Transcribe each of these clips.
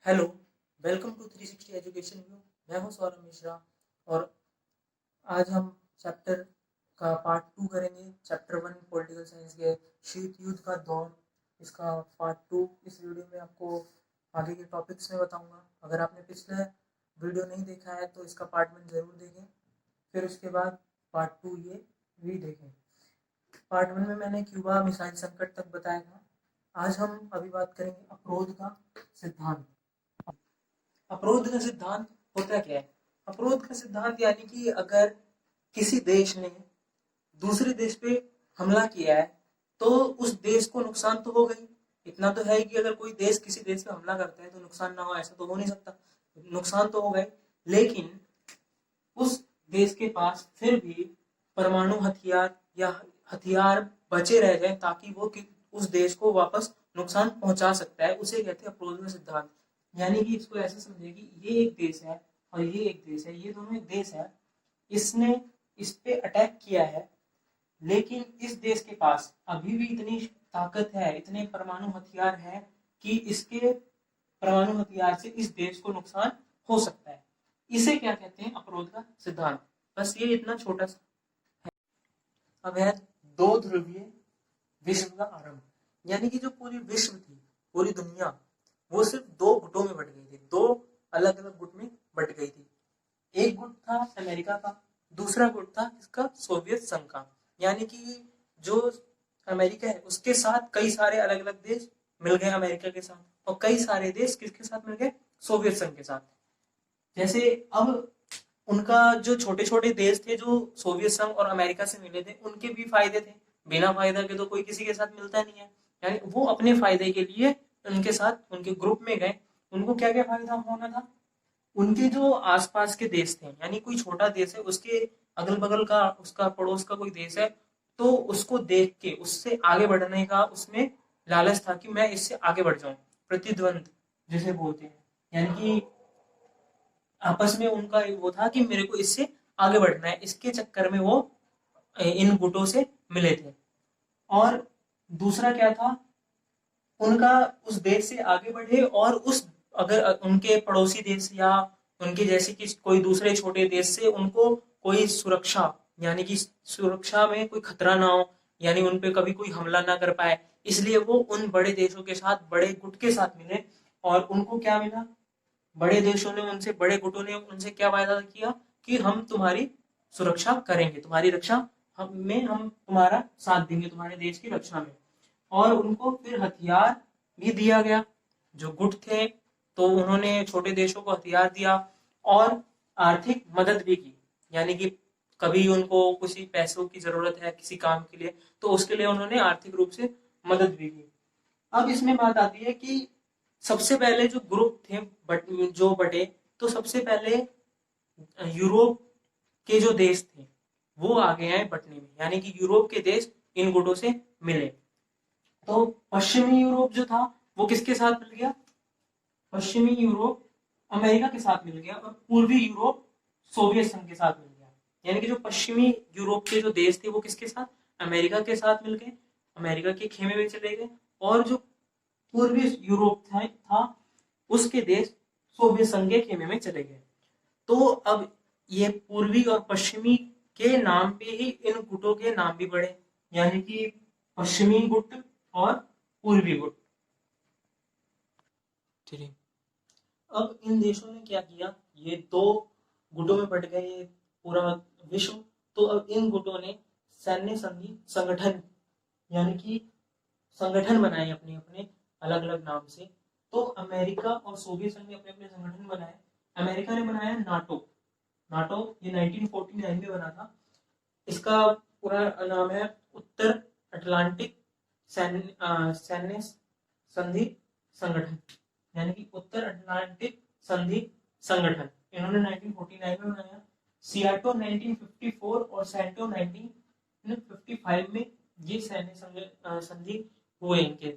Hello, welcome to 360 education view. मैं हूं सौरभ मिश्रा और आज हम चैप्टर का पार्ट 2 करेंगे। चैप्टर 1 पॉलिटिकल साइंस के शीत युद्ध का दौर, इसका पार्ट 2 इस वीडियो में आपको आगे के टॉपिक्स में बताऊंगा। अगर आपने पिछले वीडियो नहीं देखा है तो इसका पार्ट 1 ज़रूर देखें, फिर उसके बाद पार्ट 2 ये भी देखें। पार्ट 1 में मैंने क्यूबा मिसाइल संकट तक बताया था। आज हम अभी बात करेंगे अप्रोध का सिद्धांत। अप्रोध का सिद्धांत होता क्या है? अप्रोध का सिद्धांत यानी कि अगर किसी देश ने दूसरे देश पे हमला किया है तो उस देश को नुकसान तो हो गई। इतना तो है कि अगर कोई देश किसी देश पे हमला करता है तो नुकसान ना हो, ऐसा तो हो नहीं सकता। नुकसान तो हो गए, लेकिन उस देश के पास फिर भी परमाणु हथियार या हथियार बचे रह जाए ताकि वो उस देश को वापस नुकसान पहुंचा सकता है। उसे कहते हैं अप्रोच का सिद्धांत। यानी कि इसको ऐसे समझे कि ये एक देश है और ये एक देश है, ये दोनों एक देश है, इसने इस पे अटैक किया है, लेकिन इस देश के पास अभी भी इतनी ताकत है, इतने परमाणु हथियार है कि इसके परमाणु हथियार से इस देश को नुकसान हो सकता है। इसे क्या कहते हैं? अप्रोच का सिद्धांत। बस ये इतना छोटा सा है। अब है दो ध्रुवीय विश्व का आरंभ। यानी कि जो पूरी विश्व थी, पूरी दुनिया, वो सिर्फ दो गुटों में बट गई थी, दो अलग अलग गुट में बट गई थी। एक गुट था अमेरिका का, दूसरा गुट था इसका सोवियत संघ का। यानी कि जो अमेरिका है उसके साथ कई सारे अलग अलग देश मिल गए अमेरिका के साथ, और कई सारे देश किसके साथ मिल गए? सोवियत संघ के साथ। जैसे अब उनका जो छोटे छोटे देश थे जो सोवियत संघ और अमेरिका से मिले थे, उनके भी फायदे थे। बिना फायदा के तो कोई किसी के साथ मिलता नहीं है। यानी वो अपने फायदे के लिए उनके साथ उनके ग्रुप में गए। उनको क्या क्या फायदा होना था? उनके जो आसपास के देश थे, यानी कोई छोटा देश है, उसके अगल बगल का, उसका पड़ोस का कोई देश है, तो उसको देख के उससे आगे बढ़ने का उसमें लालच था कि मैं इससे आगे बढ़ जाऊं। प्रतिद्वंद जिसे बोलते हैं, यानी कि आपस में उनका वो था कि मेरे को इससे आगे बढ़ना है। इसके चक्कर में वो इन गुटों से मिले थे। और दूसरा क्या था? उनका उस देश से आगे बढ़े और उस अगर उनके पड़ोसी देश या उनके जैसे कि कोई दूसरे छोटे देश से उनको कोई सुरक्षा, यानी कि सुरक्षा में कोई खतरा ना हो, यानी उन पे कभी कोई हमला ना कर पाए, इसलिए वो उन बड़े देशों के साथ, बड़े गुट के साथ मिले। और उनको क्या मिला? बड़े देशों ने उनसे, बड़े गुटों ने उनसे क्या वायदा किया कि हम तुम्हारी सुरक्षा करेंगे, तुम्हारी रक्षा हम तुम्हारा साथ देंगे, तुम्हारे देश की रक्षा में। और उनको फिर हथियार भी दिया गया। जो गुट थे तो उन्होंने छोटे देशों को हथियार दिया और आर्थिक मदद भी की। यानी कि कभी उनको किसी पैसों की जरूरत है किसी काम के लिए, तो उसके लिए उन्होंने आर्थिक रूप से मदद भी की। अब इसमें बात आती है कि सबसे पहले जो ग्रुप थे जो बटे, तो सबसे पहले यूरोप के जो देश थे वो आगे आए बटने में। यानी कि यूरोप के देश इन गुटों से मिले। तो पश्चिमी यूरोप जो था वो किसके साथ मिल गया? पश्चिमी यूरोप अमेरिका के साथ मिल गया और पूर्वी यूरोप सोवियत संघ के साथ मिल गया। यानी कि जो पश्चिमी यूरोप के जो देश थे वो किसके साथ? अमेरिका के साथ मिल गए, अमेरिका के खेमे में चले गए। और जो पूर्वी यूरोप था उसके देश सोवियत संघ के खेमे में चले गए। तो अब ये पूर्वी और पश्चिमी के नाम पे ही इन गुटों के नाम भी पड़े, यानी कि पश्चिमी गुट और पूर्वी गुट। ठीक है। अब इन देशों ने क्या किया? ये दो गुटों में बट गए ये पूरा विश्व। तो अब इन गुटों ने सैन्य संधि संगठन, यानी कि संगठन बनाए अपने अपने अलग अलग नाम से। तो अमेरिका और सोवियत संघ ने अपने अपने संगठन बनाए। अमेरिका ने बनाया नाटो। नाटो ये 1949 में बना था। इसका पूरा नाम है उत्तर अटलांटिक सैन्य संधि संगठन, यानी कि उत्तर अटलांटिक संधि संगठन। इन्होंने 1949 में बनाया। सियाटो 1954 और सैंटो 1955 में ये सैन्य संधि हुए इनके।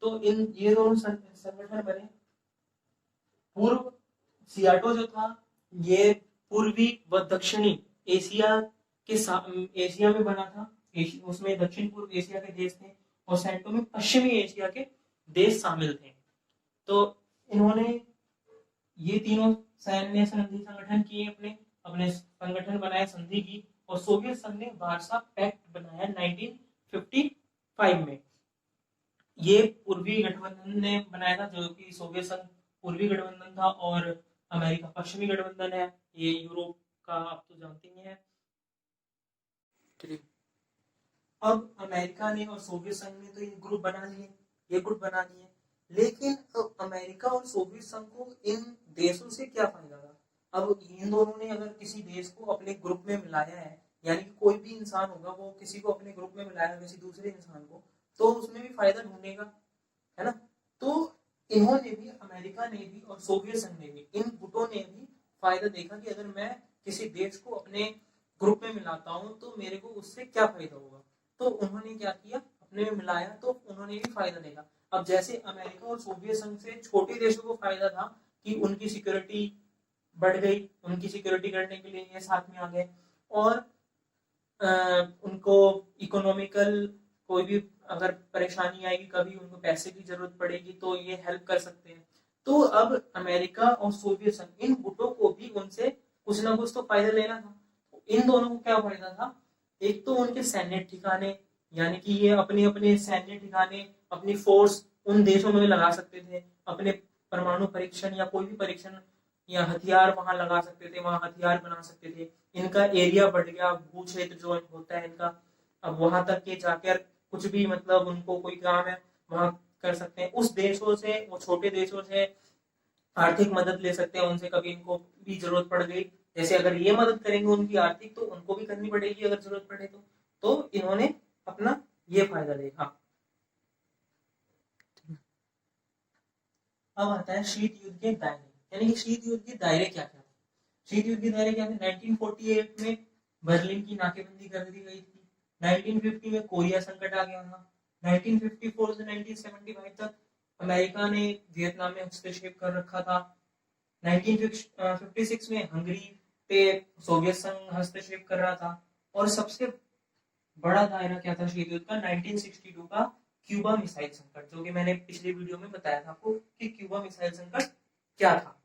तो इन ये दोनों संगठन बने। पूर्व सियाटो जो था ये पूर्वी व दक्षिणी एशिया के एशिया में बना था। उसमें दक्षिण पूर्व एशिया के देश थे और सैंटो में पश्चिमी एशिया के देश शामिल थे। तो इन्होंने ये तीनों सैन्य संधि संगठन किए, अपने अपने संगठन बनाए, संधि की, और सोवियत संघ ने वार्सा पैक्ट बनाया 1955 में। ये पूर्वी गठबंधन ने बनाया था, जो कि सोवियत संघ पूर्वी गठबंधन था और अमेरिका पश्चिमी गठबंधन है। ये यूरोप का आप तो जानते ही हैं। अब अमेरिका ने और सोवियत संघ ने तो ये ग्रुप बना लिए, लेकिन अब अमेरिका और सोवियत संघ को इन देशों से क्या फायदा था? अब इन दोनों ने अगर किसी देश को अपने ग्रुप में मिलाया है, यानी कि कोई भी इंसान होगा वो किसी को अपने ग्रुप में मिलाया किसी दूसरे इंसान को, तो उसमें भी फायदा ढूंढेगा, है ना? तो इन्होंने भी, अमेरिका ने भी और सोवियत संघ ने भी, इन गुटों ने भी फायदा देखा कि अगर मैं किसी देश को अपने ग्रुप में मिलाता हूँ तो मेरे को उससे क्या फायदा होगा। तो उन्होंने क्या किया, अपने में मिलाया, तो उन्होंने भी फायदा देखा। अब जैसे अमेरिका और सोवियत संघ से छोटे देशों को फायदा था कि उनकी सिक्योरिटी बढ़ गई, उनकी सिक्योरिटी करने के लिए ये साथ में आ गए, और उनको इकोनॉमिकल कोई भी अगर परेशानी आएगी, कभी उनको पैसे की जरूरत पड़ेगी, तो ये हेल्प कर सकते हैं। तो अब अमेरिका और सोवियत संघ, इन गुटों को भी उनसे कुछ ना कुछ तो फायदा लेना था। इन दोनों को क्या फायदा था? एक तो उनके सैन्य ठिकाने, यानी कि ये अपने अपने सैन्य ठिकाने, अपनी फोर्स उन देशों में लगा सकते थे, अपने परमाणु परीक्षण या कोई भी परीक्षण या हथियार वहां लगा सकते थे, वहां हथियार बना सकते थे। इनका एरिया बढ़ गया, भू क्षेत्र जो होता है इनका, अब वहां तक के जाकर कुछ भी, मतलब उनको कोई काम है वहां कर सकते हैं। उस देशों से, वो छोटे देशों से आर्थिक मदद ले सकते हैं, उनसे कभी इनको भी जरूरत पड़ गई, जैसे अगर ये मदद करेंगे उनकी आर्थिक, तो उनको भी करनी पड़ेगी अगर जरूरत पड़े तो इन्होंने अपना ये फायदा देखा। अब आता है शीत युद्ध के दायरे, यानी कि शीत युद्ध के दायरे क्या क्या थे? शीत युद्ध के दायरे क्या थे? 1948 में बर्लिन की नाकेबंदी कर दी गई थी। 1950 में कोरिया संकट आ गया था। 1954 से 1975 तक अमेरिका ने वियतनाम में हस्तक्षेप कर रखा था। 1956 में हंगरी पे सोवियत संघ हस्तक्षेप कर रहा था। और सबसे बड़ा दायरा क्या था शीत युद्ध का? 1962 का क्यूबा मिसाइल संकट, जो कि मैंने पिछली वीडियो में बताया था आपको कि क्यूबा मिसाइल संकट क्या था।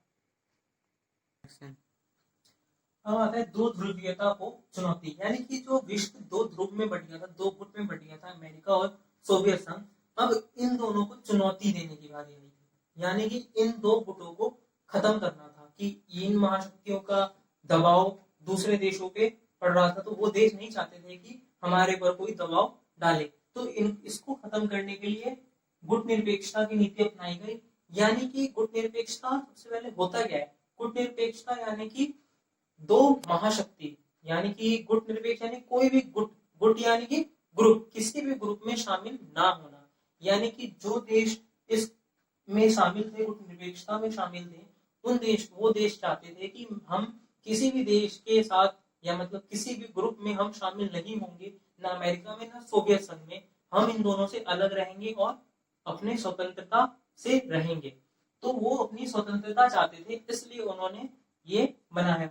अब आता है दो ध्रुवीयता को चुनौती, यानी कि जो विश्व दो ध्रुव में बट गया था, दो गुट में बट गया था, अमेरिका और सोवियत संघ, अब इन दोनों को चुनौती देने की बारी आई थी। यानी कि इन दो गुटों को खत्म करना था कि इन महाशक्तियों का दबाव दूसरे देशों पे पड़ रहा था, तो वो देश नहीं चाहते थे कि हमारे पर कोई दबाव डाले, तो इसको खत्म करने के लिए गुट निरपेक्षता की नीति अपनाई गई। यानी कि गुट निरपेक्षता सबसे पहले होता क्या है? गुट निरपेक्षता यानी कि दो महाशक्ति, यानी कि गुट निरपेक्ष यानी कोई भी गुट, गुट यानी कि ग्रुप, किसी भी ग्रुप में शामिल ना होना, यानी कि जो देश इस में शामिल थे, गुट निरपेक्षता में शामिल थे, वो देश चाहते थे कि हम किसी भी देश के साथ, या मतलब किसी भी ग्रुप में हम शामिल नहीं होंगे, ना अमेरिका में ना सोवियत संघ में, हम इन दोनों से अलग रहेंगे और अपने स्वतंत्रता से रहेंगे। तो वो अपनी स्वतंत्रता चाहते थे, इसलिए उन्होंने ये बनाया।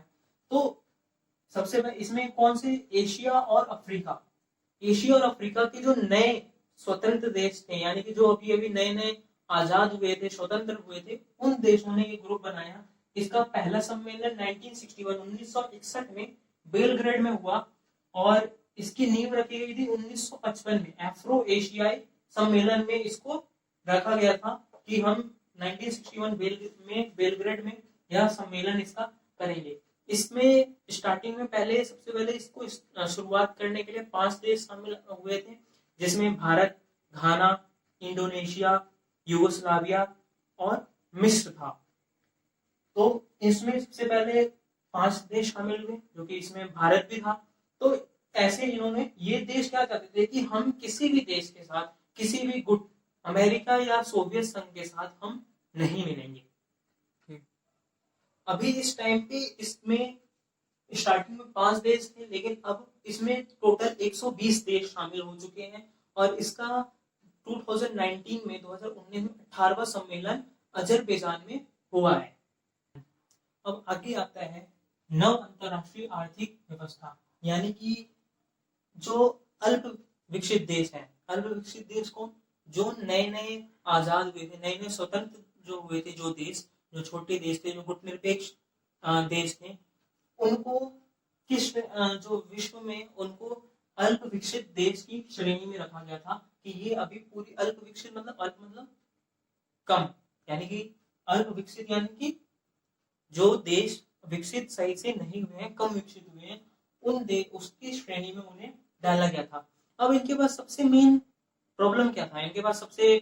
तो सबसे पहले इसमें कौन से? एशिया और अफ्रीका, एशिया और अफ्रीका के जो नए स्वतंत्र देश थे, यानी कि जो अभी अभी नए नए आजाद हुए थे, स्वतंत्र हुए थे, उन देशों ने ये ग्रुप बनाया। इसका पहला सम्मेलन 1961 में बेलग्रेड में हुआ, और इसकी नींव रखी गई थी 1955 में एफ्रो एशियाई सम्मेलन में। इसको रखा गया था कि हम 1961 में बेलग्रेड में यह सम्मेलन इसका करेंगे। इसमें स्टार्टिंग में सबसे पहले इसको शुरुआत करने के लिए 5 देश शामिल हुए थे, जिसमें भारत, घाना, इंडोनेशिया, यूगोस्लाविया और मिस्र था। तो इसमें सबसे पहले 5 देश शामिल हुए, जो कि इसमें भारत भी था। तो ऐसे इन्होंने, ये देश क्या चाहते थे कि हम किसी भी देश के साथ, किसी भी गुट, अमेरिका या सोवियत संघ के साथ हम नहीं मिलेंगे। अभी इस टाइम पे इसमें स्टार्टिंग में 5 देश थे, लेकिन अब इसमें टोटल 120 देश शामिल हो चुके हैं, और इसका 2019 में 2019 में 18वां सम्मेलन अजरबैजान में हुआ है। अब आगे आता है नव अंतरराष्ट्रीय आर्थिक व्यवस्था, यानी कि जो अल्प विकसित देश है, अल्प विकसित देश को जो नए नए आजाद हुए थे, नए नए स्वतंत्र जो हुए थे, जो देश, जो छोटे देश थे, जो गुटनिरपेक्ष देश थे, उनको जो विश्व में उनको अल्प विकसित देश की श्रेणी में रखा गया था कि ये अभी पूरी अल्प विकसित मतलब अल्प मतलब कम, यानी कि अल्प विकसित यानी कि जो देश विकसित सही से नहीं हुए हैं, कम विकसित हुए हैं, उसकी श्रेणी में उन्हें डाला गया था। अब इनके पास सबसे मेन प्रॉब्लम क्या था, इनके पास सबसे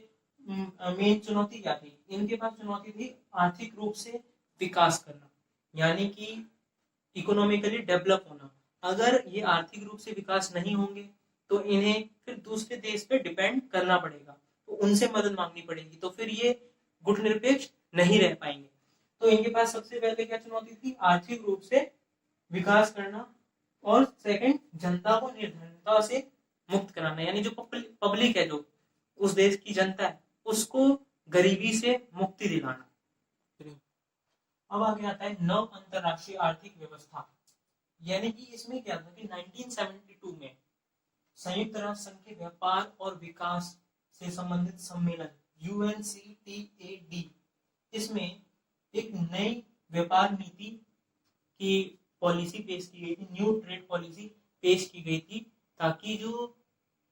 मेन चुनौती क्या थी? इनके पास चुनौती थी आर्थिक रूप से विकास करना, यानी कि इकोनॉमिकली डेवलप होना। अगर ये आर्थिक रूप से विकास नहीं होंगे तो इन्हें फिर दूसरे देश पे डिपेंड करना पड़ेगा, तो उनसे मदद मांगनी पड़ेगी, तो फिर ये गुटनिरपेक्ष नहीं रह पाएंगे। तो इनके पास सबसे पहले क्या चुनौती थी? आर्थिक रूप से विकास करना, और सेकंड जनता को निर्धनता से मुक्त कराना, यानी जो पब्लिक है, जो उस देश की जनता है, उसको गरीबी से मुक्ति दिलाना। अब आगे आता है नव अंतरराष्ट्रीय आर्थिक व्यवस्था, यानी कि इसमें क्या था कि 1972 में संयुक्त राष्ट्र संघ के व्यापार और विकास से संबंधित सम्मेलन UNCTAD, इसमें एक नई व्यापार नीति की पॉलिसी पेश की गई थी, न्यू ट्रेड पॉलिसी पेश की गई थी, ताकि जो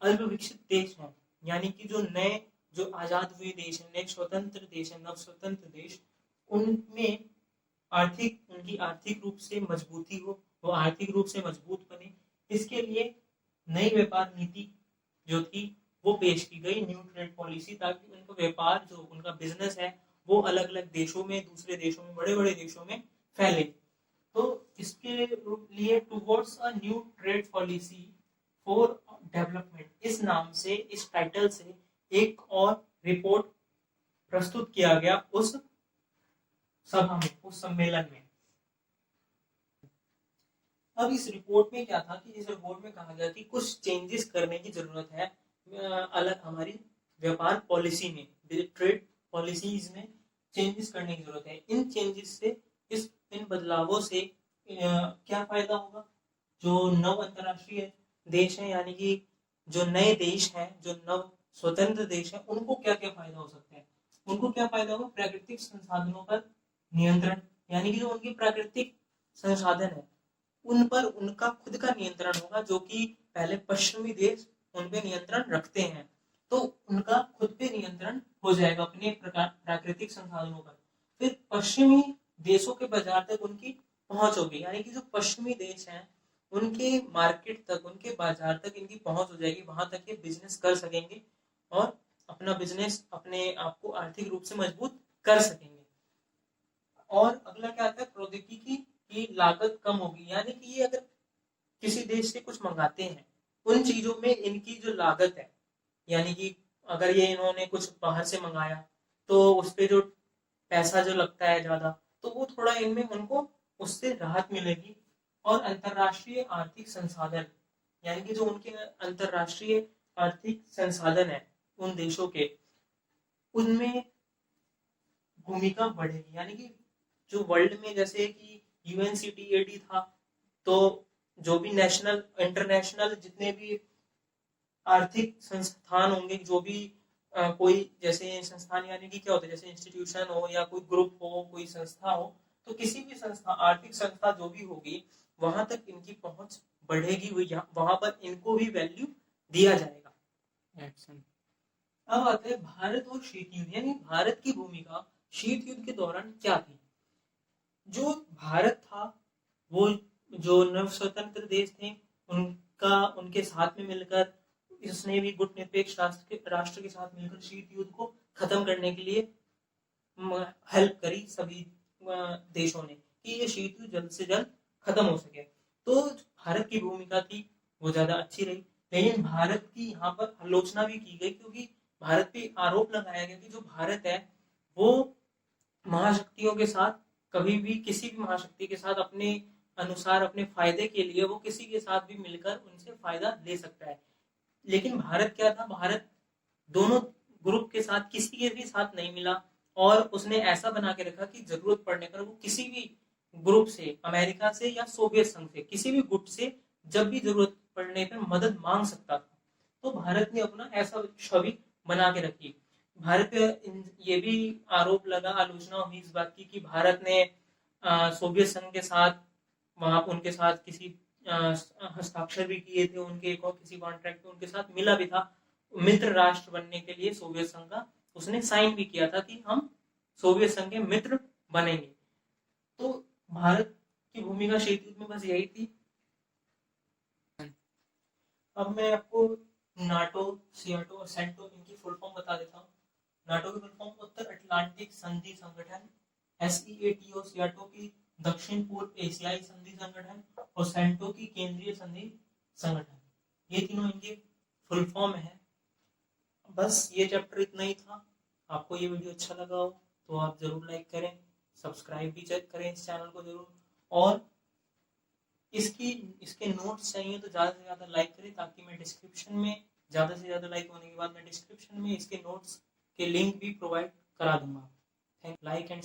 अल्प विकसित देश हैं, यानी कि जो आजाद हुए देश हैं, नए स्वतंत्र देश हैं, नव स्वतंत्र देश, उनमें उनकी आर्थिक रूप से मजबूती हो, वो आर्थिक रूप से मजबूत बने, इसके लिए नई व्यापार नीति जो थी वो पेश की गई, न्यू ट्रेड पॉलिसी, ताकि उनका व्यापार, जो उनका बिजनेस है, वो अलग अलग देशों में, दूसरे देशों में, बड़े बड़े देशों में फैले। तो इसके लिए towards a new trade policy for development, इस नाम से, इस टाइटल से एक और रिपोर्ट प्रस्तुत किया गया उस सभा में, उस सम्मेलन में। अब इस रिपोर्ट में क्या था कि इस रिपोर्ट में कहा गया कि कुछ चेंजेस करने की जरूरत है अलग हमारी व्यापार पॉलिसी में, ट्रेड पॉलिसीज में चेंजेस करने की जरूरत है। इन चेंजेस से, इन बदलावों से क्या फायदा होगा? जो नव अंतरराष्ट्रीय देश हैं, यानी कि जो नए देश हैं, जो नव स्वतंत्र देश हैं, उनको क्या क्या फायदा हो सकता है? उनको क्या फायदा होगा? प्राकृतिक संसाधनों पर नियंत्रण, यानी कि जो उनके प्राकृतिक संसाधन है उन पर उनका खुद का नियंत्रण होगा, जो कि पहले पश्चिमी देश उन पे नियंत्रण रखते हैं, तो उनका खुद पे नियंत्रण हो जाएगा अपने प्राकृतिक संसाधनों पर। फिर पश्चिमी देशों के बाजार तक उनकी पहुंच होगी, यानी कि जो पश्चिमी देश हैं उनके मार्केट तक, उनके बाजार तक इनकी पहुंच हो जाएगी, वहां तक ये बिजनेस कर सकेंगे और अपना बिजनेस, अपने आप को आर्थिक रूप से मजबूत कर सकेंगे। और अगला क्या आता है? प्रौद्योगिकी की लागत कम होगी, यानी कि ये अगर किसी देश से कुछ मंगाते हैं, उन चीजों में इनकी जो लागत है, यानी कि अगर ये इन्होंने कुछ बाहर से मंगाया तो उस पे जो पैसा जो लगता है ज्यादा, तो वो थोड़ा इनमें उनको उससे राहत मिलेगी। और अंतरराष्ट्रीय आर्थिक संसाधन, यानी कि जो उनके अंतरराष्ट्रीय आर्थिक संसाधन है उन देशों के, उनमें भूमिका बढ़ेगी, यानी कि जो वर्ल्ड में जैसे कि UNCTAD था, तो जो भी नेशनल इंटरनेशनल जितने भी आर्थिक संस्थान होंगे, जो भी कोई जैसे संस्थान, यानी कि क्या होता है, जैसे इंस्टीट्यूशन हो या कोई ग्रुप हो, कोई संस्था हो, तो किसी भी संस्था, आर्थिक संस्था जो भी होगी, वहां तक इनकी पहुंच बढ़ेगी, वहां पर इनको भी वैल्यू दिया जाएगा। अब आते हैं भारत और शीत युद्ध, यानी भारत की भूमिका शीत युद्ध के दौरान क्या थी? जो भारत था, वो जो नव स्वतंत्र देश थे उनके साथ में मिलकर, इसने भी गुटनिरपेक्ष राष्ट्र के साथ मिलकर शीत युद्ध को खत्म करने के लिए हेल्प करी सभी देशों ने, कि ये शीत युद्ध जल्द से जल्द खत्म हो सके। तो भारत की भूमिका थी वो ज्यादा अच्छी रही, लेकिन भारत की यहाँ पर आलोचना भी की गई, क्योंकि भारत पे आरोप लगाया गया कि जो भारत है वो महाशक्तियों के साथ, कभी भी किसी भी महाशक्ति के साथ अपने अनुसार, अपने फायदे के लिए वो किसी के साथ भी मिलकर उनसे फायदा ले सकता है। लेकिन भारत क्या था? भारत दोनों ग्रुप के साथ किसी के भी साथ नहीं मिला, और उसने ऐसा बना के रखा कि जरूरत पड़ने पर वो किसी भी ग्रुप से, अमेरिका से या सोवियत संघ से, किसी भी गुट से जब भी जरूरत पड़ने पर मदद मांग सकता था। तो भारत ने अपना ऐसा छवि बना के रखी। भारत ये भी आरोप लगा, आलोचना हुई इस बात की कि भारत ने सोवियत संघ के साथ वहां उनके साथ किसी हस्ताक्षर भी किए थे, उनके एक और किसी कॉन्ट्रैक्ट में उनके साथ मिला भी था मित्र राष्ट्र बनने के लिए सोवियत संघ का, उसने साइन भी किया था कि हम सोवियत संघ के मित्र बनेंगे। तो भारत की भूमिका शीत युद्ध में बस यही थी। अब मैं आपको नाटो, सियाटो और सेंटो इनकी फुल फॉर्म बता देता हूँ। नाटो की फुल फॉर्म उत्तर अटलांटिक संधि संगठन, SEATO सियाटो की दक्षिण पूर्व एशियाई संधि संगठन, और सेंटो की केंद्रीय संधि संगठन। ये तीनों इनके फुल फॉर्म है। बस ये चैप्टर इतना ही था। आपको ये वीडियो अच्छा लगा हो तो आप जरूर लाइक करें, सब्सक्राइब भी चेक करें इस चैनल को जरूर, और इसके नोट्स चाहिए तो ज़्यादा से ज़्यादा लाइक करें, ताकि मैं डिस्क्रिप्शन में ज़्यादा से ज़्यादा लाइक होने के बाद मैं डिस्क्रिप्शन में इसके नोट्स के लिंक भी प्रोवाइड करा दूंगा। Thank like and